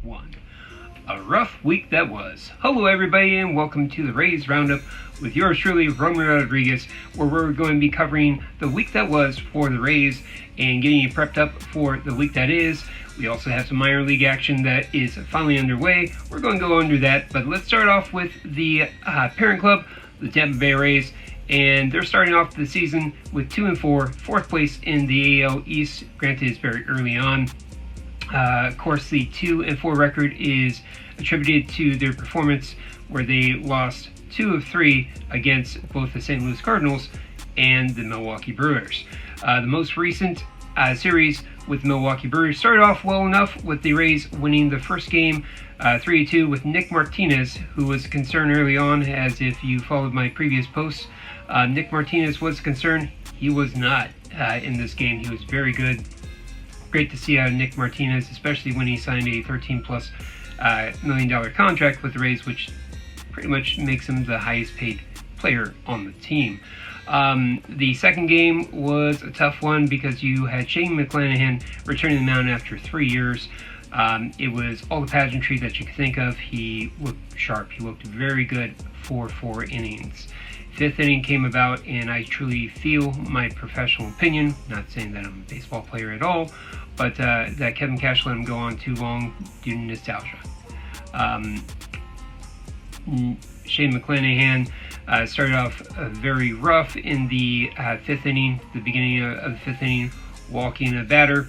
1. A rough week that was. Hello everybody and welcome to the Rays Roundup with yours truly, Roman Rodriguez, where we're going to be covering the week that was for the Rays and getting you prepped up for the week that is. We also have some minor league action that is finally underway. We're going to go under that, but let's start off with the parent club, the Tampa Bay Rays, and they're starting off the season with 2-4, fourth place in the AL East. Granted, it's very early on. Of course, the 2-4 record is attributed to their performance where they lost 2 of 3 against both the St. Louis Cardinals and the Milwaukee Brewers. The most recent series with the Milwaukee Brewers started off well enough with the Rays winning the first game 3-2 with Nick Martinez, who was concerned early on, as if you followed my previous posts. Nick Martinez was concerned. He was not in this game. He was very good. Great to see Nick Martinez, especially when he signed a $13+ million contract with the Rays, which pretty much makes him the highest paid player on the team. The second game was a tough one because you had Shane McClanahan returning the mound after 3 years. It was all the pageantry that you could think of. He looked sharp. He looked very good for 4 innings. Fifth inning came about, and I truly feel my professional opinion, not saying that I'm a baseball player at all, but that Kevin Cash let him go on too long due to nostalgia. Shane McClanahan started off very rough in the fifth inning, the beginning of the fifth inning, walking a batter,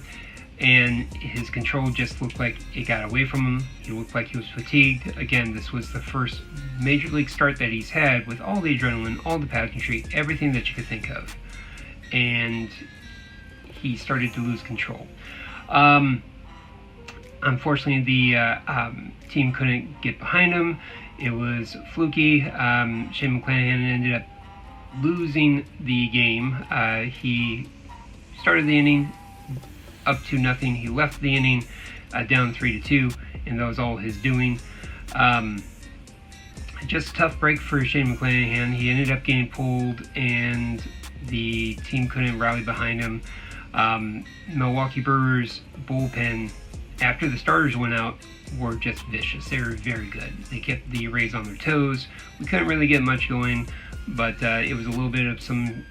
and his control just looked like it got away from him. He looked like he was fatigued. Again, this was the first major league start that he's had with all the adrenaline, all the pageantry, everything that you could think of. And he started to lose control. Unfortunately, the team couldn't get behind him. It was fluky. Shane McClanahan ended up losing the game. He started the inning up to nothing. He left the inning down 3-2, and that was all his doing. Just a tough break for Shane McClanahan. He ended up getting pulled, and the team couldn't rally behind him. Milwaukee Brewers bullpen, after the starters went out, were just vicious. They were very good. They kept the Rays on their toes. We couldn't really get much going, but it was a little bit of some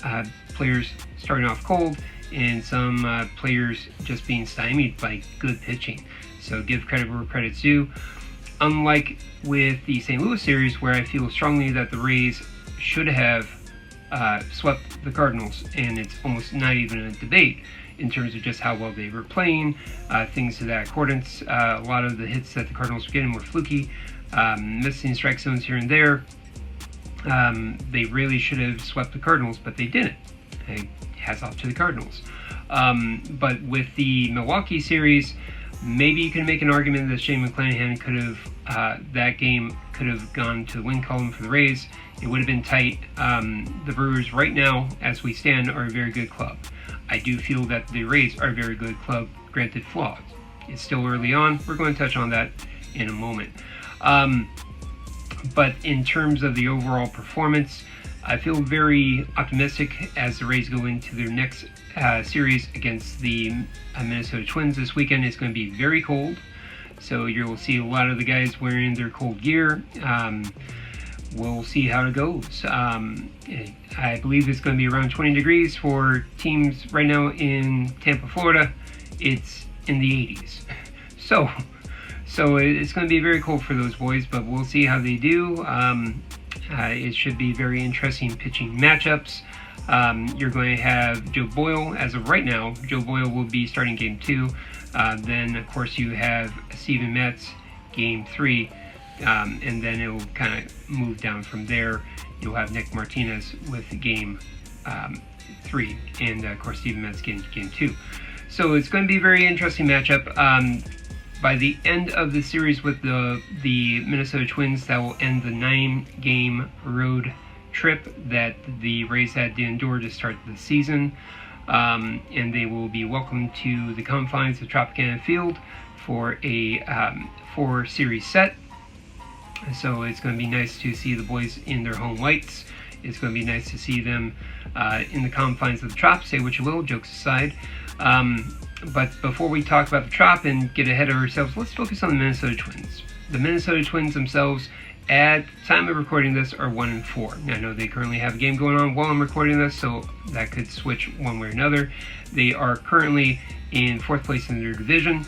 players starting off cold and some players just being stymied by good pitching. So give credit where credit's due. Unlike with the St. Louis series, where I feel strongly that the Rays should have swept the Cardinals, and it's almost not even a debate in terms of just how well they were playing, things to that accordance. A lot of the hits that the Cardinals were getting were fluky, missing strike zones here and there. They really should have swept the Cardinals, but they didn't. Hats off to the Cardinals. But with the Milwaukee series, maybe you can make an argument that Shane McClanahan could have, that game could have gone to the win column for the Rays. It would have been tight. The Brewers right now, as we stand, are a very good club. I do feel that the Rays are a very good club, granted flaws. It's still early on. We're going to touch on that in a moment. But in terms of the overall performance, I feel very optimistic as the Rays go into their next series against the Minnesota Twins this weekend. It's going to be very cold, so you'll see a lot of the guys wearing their cold gear. We'll see how it goes. I believe it's going to be around 20 degrees for teams right now in Tampa, Florida. It's in the 80s. So it's going to be very cold for those boys, but we'll see how they do. It should be very interesting pitching matchups. You're going to have Joe Boyle. As of right now, Joe Boyle will be starting Game 2. Then, of course, you have Steven Matz, Game 3. And then it will kind of move down from there. You'll have Nick Martinez with Game 3. And, of course, Steven Matz Game 2. So it's going to be a very interesting matchup. By the end of the series with the Minnesota Twins, that will end the 9-game road trip that the Rays had to endure to start the season. And they will be welcomed to the confines of Tropicana Field for a 4-series set. So it's going to be nice to see the boys in their home whites. It's going to be nice to see them in the confines of the Trop. Say what you will, jokes aside. But before we talk about the Trop and get ahead of ourselves, let's focus on the Minnesota Twins. The Minnesota Twins themselves, at time of recording this, are 1-4. Now, I know they currently have a game going on while I'm recording this, so that could switch one way or another. They are currently in 4th place in their division,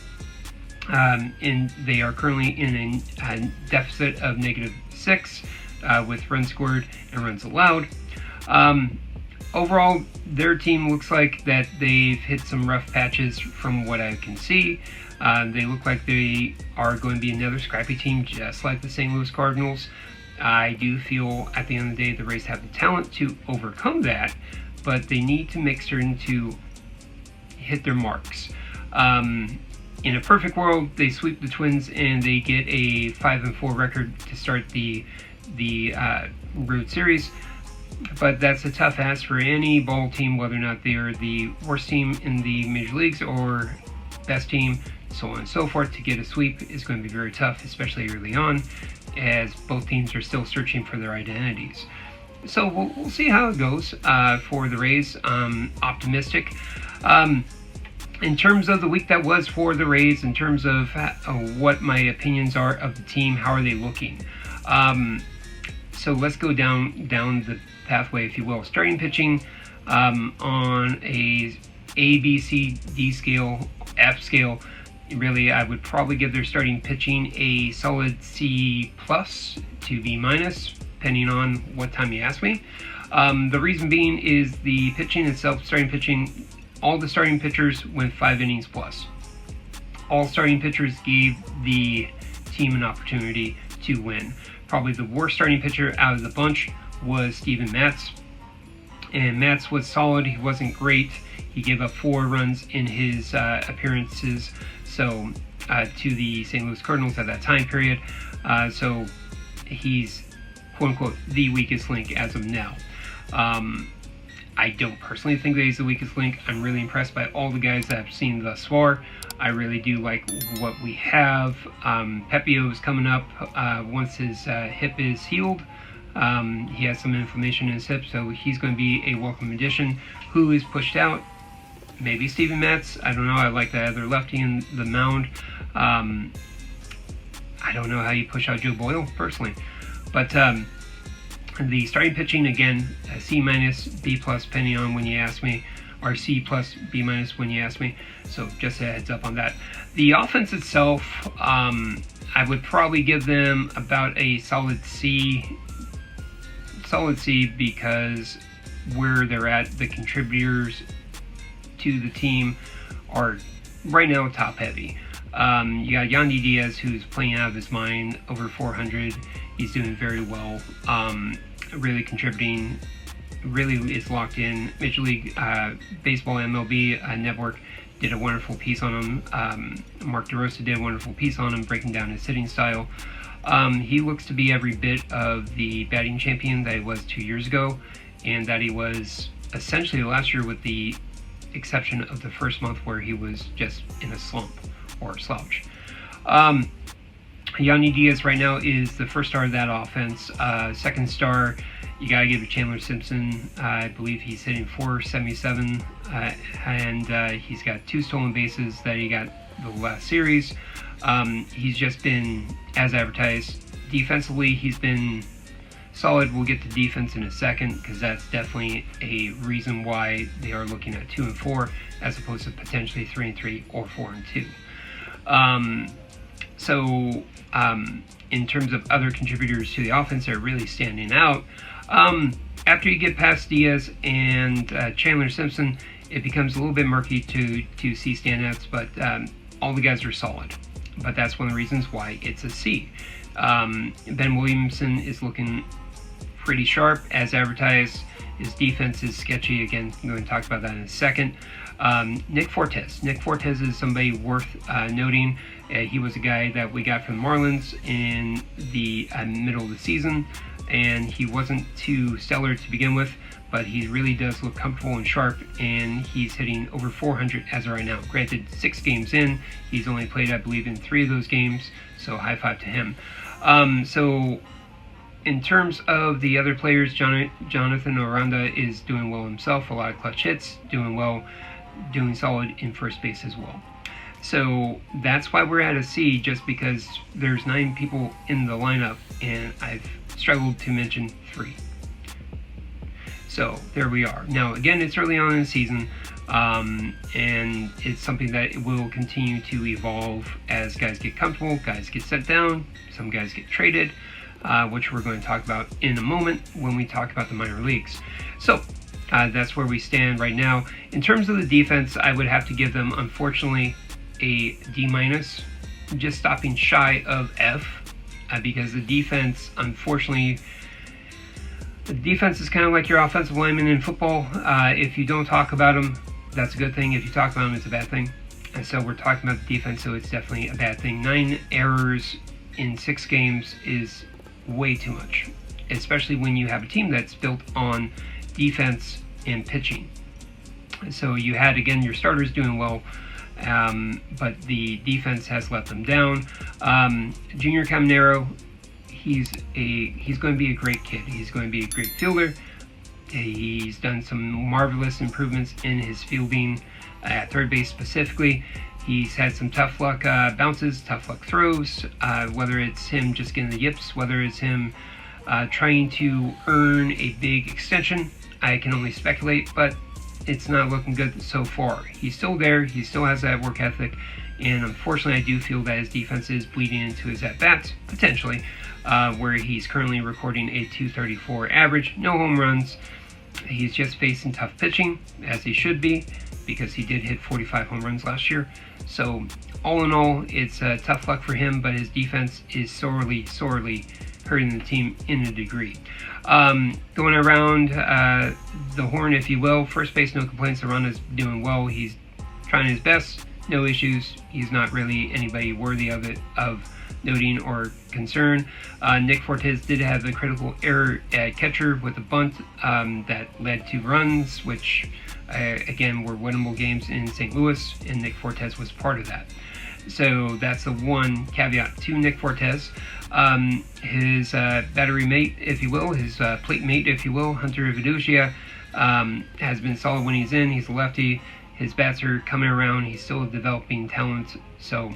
and they are currently in a deficit of -6 with runs scored and runs allowed. Overall, their team looks like that they've hit some rough patches from what I can see. They look like they are going to be another scrappy team, just like the St. Louis Cardinals. I do feel at the end of the day the Rays have the talent to overcome that, but they need to make certain to hit their marks. In a perfect world, they sweep the Twins and they get a 5-4 record to start the road series. But that's a tough ask for any ball team, whether or not they are the worst team in the major leagues or best team, so on and so forth. To get a sweep is going to be very tough, especially early on, as both teams are still searching for their identities. So we'll see how it goes for the Rays. Optimistic. In terms of the week that was for the Rays, in terms of what my opinions are of the team, how are they looking? So let's go down the pathway, if you will. Starting pitching on a B, C, D scale, F scale. Really, I would probably give their starting pitching a solid C+ to B-, depending on what time you ask me. The reason being is the pitching itself, starting pitching, all the starting pitchers went 5 innings plus. All starting pitchers gave the team an opportunity to win. Probably the worst starting pitcher out of the bunch was Steven Matz. And Matz was solid. He wasn't great. He gave up 4 runs in his appearances to the St. Louis Cardinals at that time period. So he's, quote-unquote, the weakest link as of now. I don't personally think that he's the weakest link. I'm really impressed by all the guys that I've seen thus far. I really do like what we have. Pepio is coming up once his hip is healed. He has some inflammation in his hip, so he's going to be a welcome addition. Who is pushed out? Maybe Steven Matz. I don't know. I like that other lefty in the mound. I don't know how you push out Joe Boyle, personally. But the starting pitching, again, C-, B+, depending on when you ask me, or C+, B- when you ask me. So just a heads up on that. The offense itself, I would probably give them about a solid C. Solid C, because where they're at, the contributors to the team are right now top heavy. You got Yandy Diaz, who's playing out of his mind, over 400. He's doing very well, really contributing, really is locked in. Major League Baseball MLB Network did a wonderful piece on him. Mark DeRosa did a wonderful piece on him, breaking down his hitting style. He looks to be every bit of the batting champion that he was 2 years ago, and that he was essentially last year, with the exception of the first month where he was just in a slump or a slouch. Yandy Diaz right now is the first star of that offense. Second star, you gotta give it Chandler Simpson. I believe he's hitting .477, and he's got 2 stolen bases that he got the last series. He's just been, as advertised, defensively he's been solid. We'll get to defense in a second, because that's definitely a reason why they are looking at 2-4 as opposed to potentially 3-3 or 4-2. In terms of other contributors to the offense that are really standing out, after you get past Diaz and Chandler Simpson, it becomes a little bit murky to see standouts, but all the guys are solid. But that's one of the reasons why it's a C. Ben Williamson is looking pretty sharp, as advertised. His defense is sketchy. Again, I'm going to talk about that in a second. Nick Fortes. Nick Fortes is somebody worth noting. He was a guy that we got from the Marlins in the middle of the season, and he wasn't too stellar to begin with, but he really does look comfortable and sharp, and he's hitting over 400 as of right now. Granted, 6 games in, he's only played, I believe, in 3 of those games, so high five to him. So in terms of the other players, Jonathan Aranda is doing well himself, a lot of clutch hits, doing well. doing solid in first base as well. So that's why we're at a C, just because there's 9 people in the lineup, and I've struggled to mention 3. So there we are. Now, again, it's early on in the season, and it's something that will continue to evolve as guys get comfortable, guys get set down, some guys get traded, which we're going to talk about in a moment when we talk about the minor leagues. So that's where we stand right now. In terms of the defense, I would have to give them, unfortunately, a D-, just stopping shy of F, because the defense, unfortunately, the defense is kind of like your offensive lineman in football. If you don't talk about them, that's a good thing. If you talk about them, it's a bad thing. And so we're talking about the defense, so it's definitely a bad thing. 9 errors in 6 games is way too much, especially when you have a team that's built on defense and pitching. So you had, again, your starters doing well, but the defense has let them down. Junior Caminero, he's going to be a great kid. He's going to be a great fielder. He's done some marvelous improvements in his fielding at third base specifically. He's had some tough luck bounces, tough luck throws, whether it's him just getting the yips, whether it's him trying to earn a big extension. I can only speculate, but it's not looking good so far. He's still there. He still has that work ethic. And unfortunately, I do feel that his defense is bleeding into his at-bats, potentially, where he's currently recording a .234 average. No home runs. He's just facing tough pitching, as he should be, because he did hit 45 home runs last year. So, all in all, it's tough luck for him, but his defense is sorely hurting the team in a degree. Going around the horn, if you will, first base, no complaints. Aranda's doing well. He's trying his best. No issues. He's not really anybody worthy of noting or concern. Nick Fortes did have a critical error at catcher with a bunt that led to runs, which again were winnable games in St. Louis, and Nick Fortes was part of that. So that's the one caveat to Nick Fortes. His battery mate, if you will, his plate mate, if you will, Hunter Viducia, has been solid when he's in. He's a lefty. His bats are coming around. He's still developing talent, so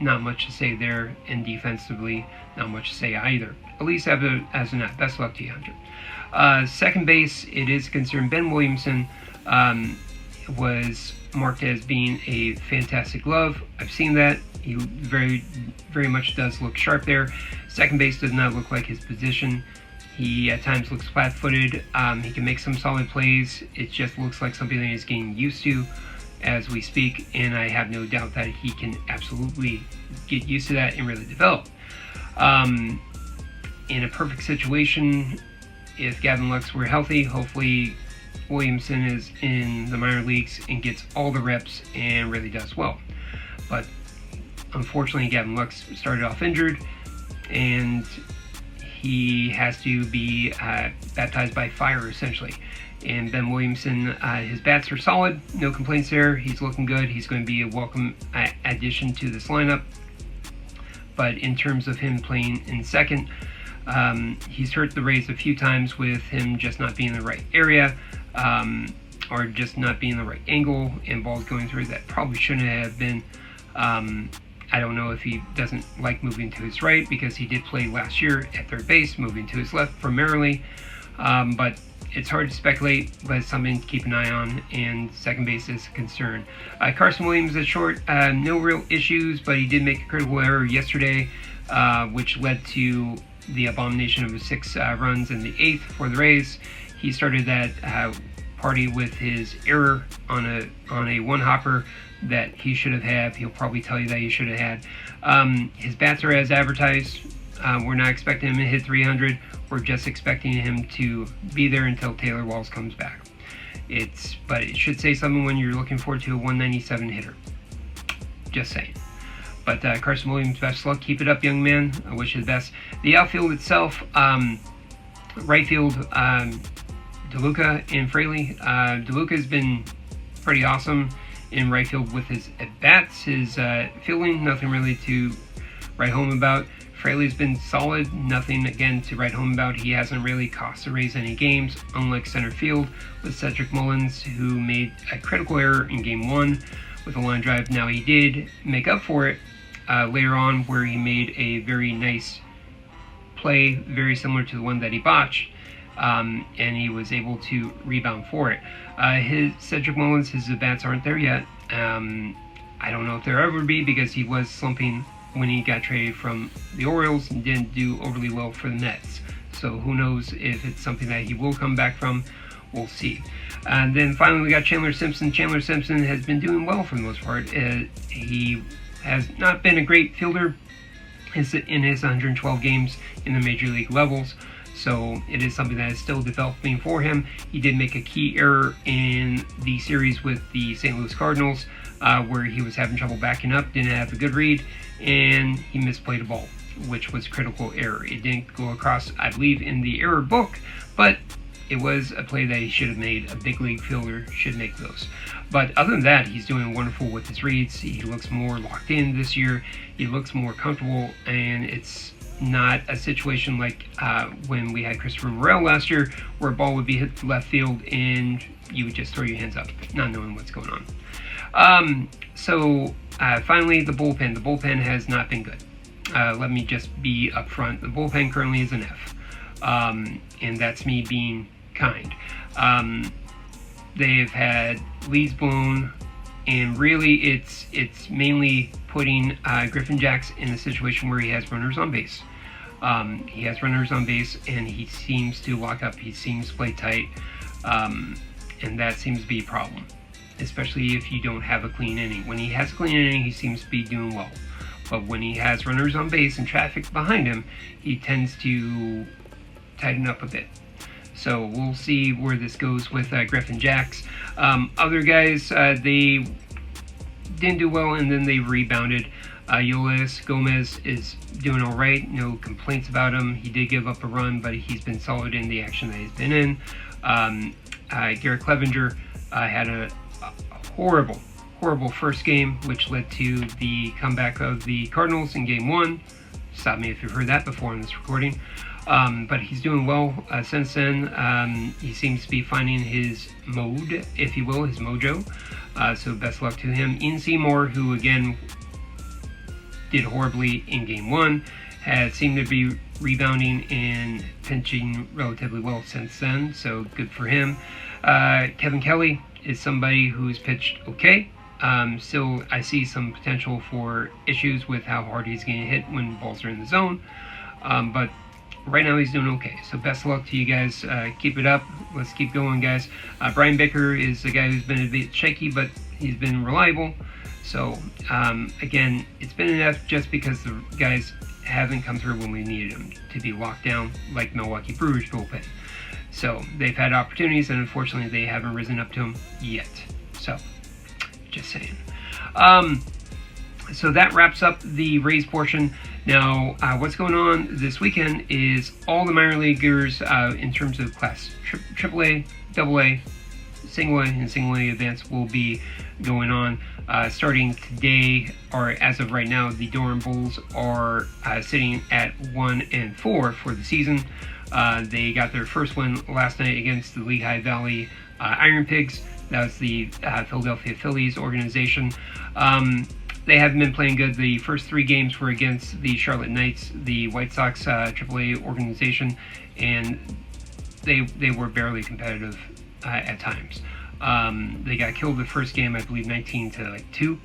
not much to say there. And defensively, not much to say either. At least as of now. Best luck to you, Hunter. Second base, it is concerned. Ben Williamson was marked as being a fantastic glove. I've seen that. He very, very much does look sharp there. Second base does not look like his position. He at times looks flat-footed. He can make some solid plays. It just looks like something that he's getting used to as we speak, and I have no doubt that he can absolutely get used to that and really develop. In a perfect situation, if Gavin Lux were healthy, hopefully Williamson is in the minor leagues and gets all the reps and really does well. But unfortunately, Gavin Lux started off injured, and he has to be baptized by fire, essentially. And Ben Williamson, his bats are solid, no complaints there. He's looking good. He's going to be a welcome addition to this lineup. But in terms of him playing in second, he's hurt the Rays a few times with him just not being in the right area, or just not being in the right angle, and balls going through that probably shouldn't have been. I don't know if he doesn't like moving to his right, because he did play last year at third base, moving to his left primarily. But it's hard to speculate, but it's something to keep an eye on, and second base is a concern. Carson Williams at short, no real issues, but he did make a critical error yesterday, which led to the abomination of 6 runs in the 8th for the Rays. He started that party with his error on a one-hopper that he should have had. He'll probably tell you that he should have had. His bats are as advertised. We're not expecting him to hit 300. We're just expecting him to be there until Taylor Walls comes back. But it should say something when you're looking forward to a 197 hitter. Just saying. But Carson Williams, best luck. Keep it up, young man. I wish you the best. The outfield itself, right field, DeLuca and Fraley. DeLuca has been pretty awesome in right field with his at-bats. His fielding, nothing really to write home about. Fraley's been solid, nothing again to write home about. He hasn't really cost the Rays any games, unlike center field with Cedric Mullins, who made a critical error in Game 1 with a line drive. Now he did make up for it later on, where he made a very nice play, very similar to the one that he botched, and he was able to rebound for it. His Cedric Mullins, his at-bats aren't there yet. I don't know if there ever be, because he was slumping when he got traded from the Orioles and didn't do overly well for the Mets. So who knows if it's something that he will come back from. We'll see. And then finally we got Chandler Simpson. Chandler Simpson has been doing well for the most part. He has not been a great fielder in his 112 games in the major league levels. So it is something that is still developing for him. He did make a key error in the series with the St. Louis Cardinals, where he was having trouble backing up, didn't have a good read, and he misplayed a ball, which was a critical error. It didn't go across, I believe, in the error book, but it was a play that he should have made. A big league fielder should make those. But other than that, he's doing wonderful with his reads. He looks more locked in this year. He looks more comfortable, and it's not a situation like when we had Christopher Morel last year, where a ball would be hit left field and you would just throw your hands up, not knowing what's going on. Finally, the bullpen. The bullpen has not been good. Let me just be upfront. The bullpen currently is an F, and that's me being kind. They've had leads blown, and really it's mainly putting Griffin Jax in a situation where he has runners on base. He has runners on base, and he seems to lock up. He seems to play tight, and that seems to be a problem, especially if you don't have a clean inning. When he has a clean inning, he seems to be doing well. But when he has runners on base and traffic behind him, he tends to tighten up a bit. So we'll see where this goes with Griffin Jax. Other guys, they didn't do well, and then they rebounded. Yolis Gomez is doing all right. No complaints about him. He did give up a run, but he's been solid in the action that he's been in. Garrett Clevenger had a horrible first game, which led to the comeback of the Cardinals in Game 1. Stop me if you've heard that before in this recording. But he's doing well since then. He seems to be finding his mode, if you will, his mojo. So best luck to him. Ian Seymour, who again did horribly in Game 1, has seemed to be rebounding and pitching relatively well since then, so good for him. Kevin Kelly is somebody who's pitched okay. Still, I see some potential for issues with how hard he's getting hit when balls are in the zone, but right now he's doing okay. So best of luck to you guys. Keep it up. Let's keep going, guys. Brian Baker is the guy who's been a bit shaky, but he's been reliable. So again, it's been an F just because the guys haven't come through when we needed them to be locked down, like Milwaukee Brewers bullpen. So they've had opportunities, and unfortunately they haven't risen up to them yet. So just saying. So that wraps up the Rays portion. Now, what's going on this weekend is all the minor leaguers in terms of class AAA, AA, Single A, and Single A events will be going on starting today, or as of right now. The Durham Bulls are sitting at 1-4 for the season. They got their first win last night against the Lehigh Valley Iron Pigs. That was the Philadelphia Phillies organization. They haven't been playing good. The first 3 games were against the Charlotte Knights, the White Sox AAA organization, and they were barely competitive at times. They got killed the first game, I believe 19-2.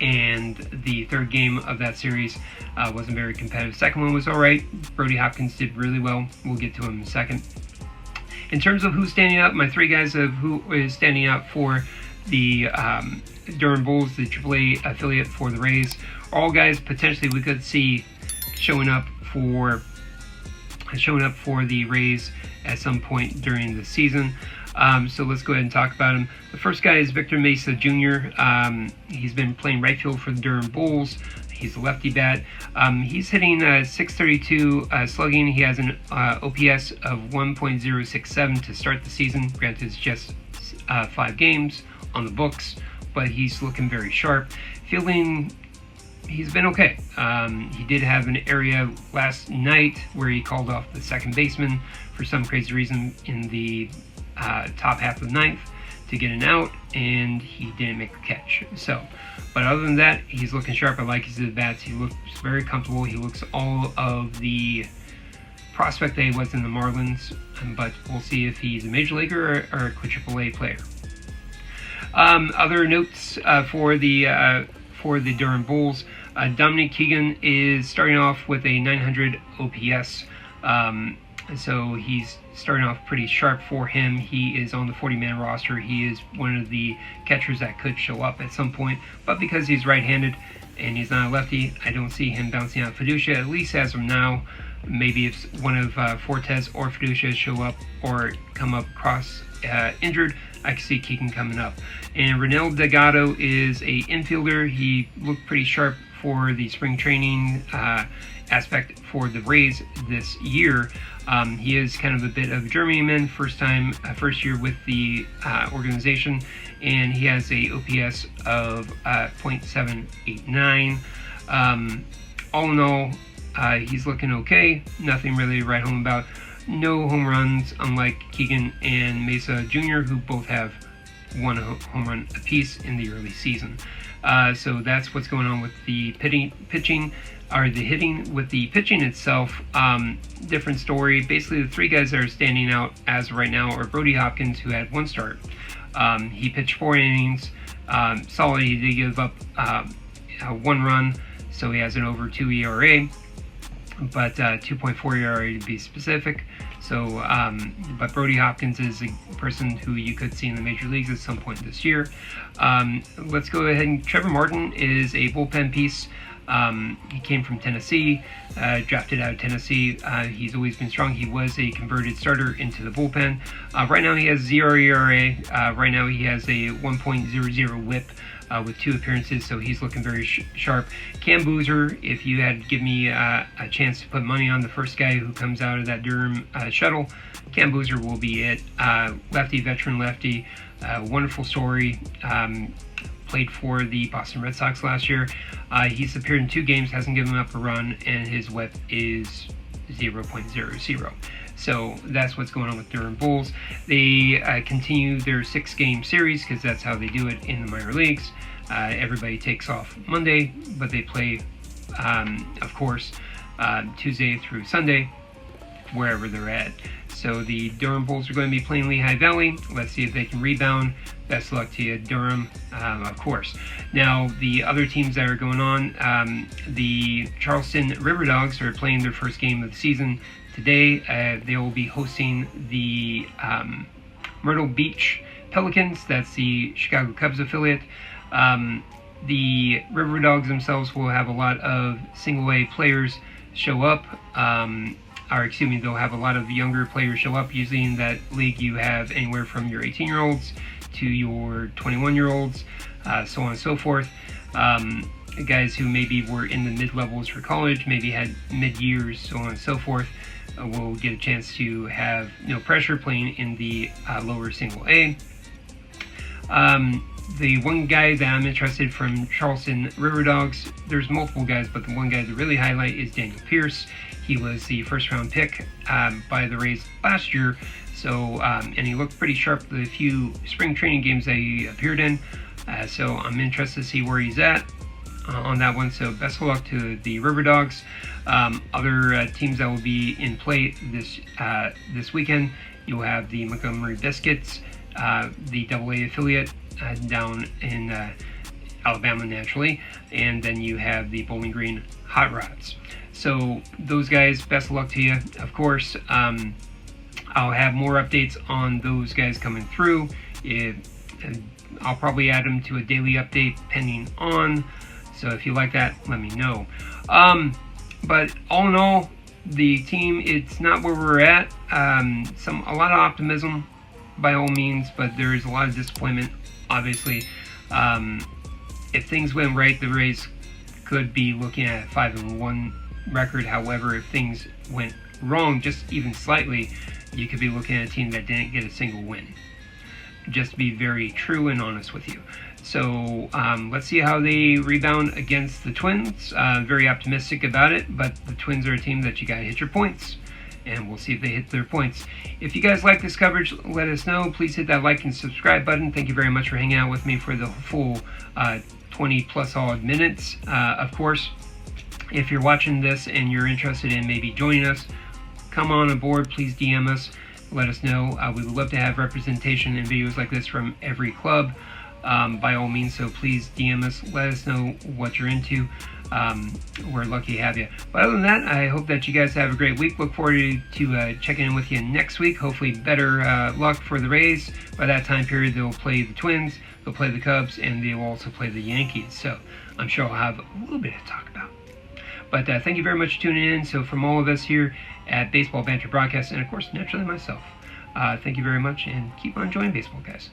And the third game of that series wasn't very competitive. Second one was all right. Brody Hopkins did really well. We'll get to him in a second. In terms of who's standing out, my 3 guys of who is standing out for the Durham Bulls, the AAA affiliate for the Rays, are all guys potentially we could see showing up for the Rays at some point during the season. So let's go ahead and talk about him. The first guy is Victor Mesa Jr. He's been playing right field for the Durham Bulls. He's a lefty bat. He's hitting .632 slugging. He has an OPS of 1.067 to start the season. Granted, it's just 5 games on the books, but he's looking very sharp. Fielding he's been okay. He did have an area last night where he called off the second baseman for some crazy reason in the top half of the ninth to get an out, and he didn't make a catch. So, but other than that, he's looking sharp. I like his at-bats. He looks very comfortable. He looks all of the prospect that he was in the Marlins, but we'll see if he's a major leaguer or a AAA player. Other notes for the Durham Bulls. Dominic Keegan is starting off with a 900 OPS. So he's starting off pretty sharp for him. He is on the 40-man roster. He is one of the catchers that could show up at some point. But because he's right-handed and he's not a lefty, I don't see him bouncing out Fiducia, at least as of now. Maybe if one of Fortes or Fiducia show up or come up cross injured, I can see Keegan coming up. And Ronel Delgado is a infielder. He looked pretty sharp for the spring training aspect for the Rays this year. He is kind of a bit of a journeyman, first year with the organization, and he has a OPS of .789. All in all, he's looking okay. Nothing really to write home about. No home runs, unlike Keegan and Mesa Jr., who both have one home run apiece in the early season. So that's what's going on with the pitching, or the hitting. With the pitching itself, different story. Basically, the three guys that are standing out as of right now are Brody Hopkins, who had one start. He pitched 4 innings. Solid. He did give up 1 run, so he has an over 2 ERA. But 2.4 ERA to be specific. So, but Brody Hopkins is a person who you could see in the major leagues at some point this year. Let's go ahead and Trevor Martin is a bullpen piece. He came from Tennessee, drafted out of Tennessee. He's always been strong. He was a converted starter into the bullpen. Right now he has 0 ERA. Right now he has a 1.00 whip. With 2 appearances, so he's looking very sharp. Cam Boozer, if you had to give me a chance to put money on the first guy who comes out of that Durham shuttle, Cam Boozer will be it. Lefty, veteran lefty, wonderful story. Played for the Boston Red Sox last year. He's appeared in 2 games, hasn't given up a run, and his whip is 0.00. So that's what's going on with Durham Bulls. They continue their 6-game series because that's how they do it in the minor leagues. Everybody takes off Monday, but they play, of course, Tuesday through Sunday, wherever they're at. So the Durham Bulls are going to be playing Lehigh Valley. Let's see if they can rebound. Best of luck to you, Durham, of course. Now, the other teams that are going on, the Charleston River Dogs are playing their first game of the season today. They will be hosting the Myrtle Beach Pelicans. That's the Chicago Cubs affiliate. The River Dogs themselves will have a lot of single-A players show up. They'll have a lot of younger players show up. Usually in that league you have anywhere from your 18-year-olds to your 21-year-olds, so on and so forth. Guys who maybe were in the mid-levels for college, maybe had mid-years, so on and so forth, will get a chance to have no pressure playing in the lower single-A. The one guy that I'm interested from Charleston River Dogs, there's multiple guys, but the one guy to really highlight is Daniel Pierce. He was the first-round pick by the Rays last year, so and he looked pretty sharp the few spring training games that he appeared in. So I'm interested to see where he's at on that one. So best of luck to the River Dogs. Other teams that will be in play this weekend, you'll have the Montgomery Biscuits, the AA affiliate down in Alabama naturally, and then you have the Bowling Green Hot Rods. So those guys, best of luck to you. Of course, I'll have more updates on those guys coming through. I'll probably add them to a daily update pending on. So if you like that, let me know. But all in all, the team, it's not where we're at. A lot of optimism by all means, but there is a lot of disappointment, obviously. If things went right, the Rays could be looking at a 5-1 record. However, if things went wrong just even slightly, you could be looking at a team that didn't get a single win. Just to be very true and honest with you. So let's see how they rebound against the Twins. Very optimistic about it, but the Twins are a team that you got to hit your points, and we'll see if they hit their points. If you guys like this coverage, let us know. Please hit that like and subscribe button. Thank you very much for hanging out with me for the full 20 plus odd minutes. Of course, if you're watching this and you're interested in maybe joining us, come on aboard. Please DM us. Let us know. We would love to have representation in videos like this from every club. By all means, so please DM us. Let us know what you're into. We're lucky to have you. But other than that, I hope that you guys have a great week. Look forward to checking in with you next week. Hopefully better luck for the Rays. By that time period, they'll play the Twins, they'll play the Cubs, and they'll also play the Yankees. So I'm sure I'll have a little bit to talk about. But thank you very much for tuning in. So from all of us here at Baseball Banter Broadcast, and of course, naturally myself, thank you very much, and keep on enjoying baseball, guys.